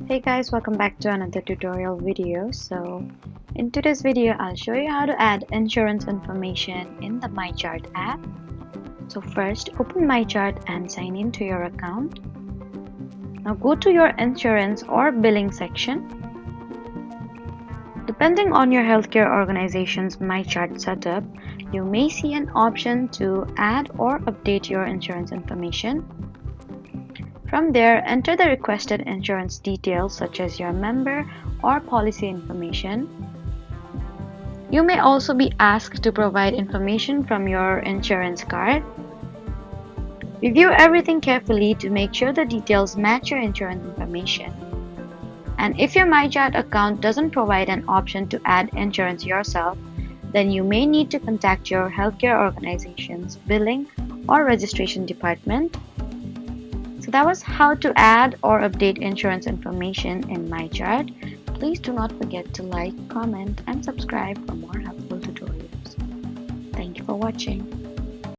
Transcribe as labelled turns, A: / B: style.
A: Hey guys, welcome back to another tutorial video. So in today's video, I'll show you how to add insurance information in the MyChart app. So first, open MyChart and sign in to your account. Now go to your insurance or billing section. Depending on your healthcare organization's MyChart setup, you may see an option to add or update your insurance information. From there, enter the requested insurance details such as your member or policy information. You may also be asked to provide information from your insurance card. Review everything carefully to make sure the details match your insurance information. And if your MyChart account doesn't provide an option to add insurance yourself, then you may need to contact your healthcare organization's billing or registration department. So that was how to add or update insurance information in MyChart. Please do not forget to like, comment, and subscribe for more helpful tutorials. Thank you for watching.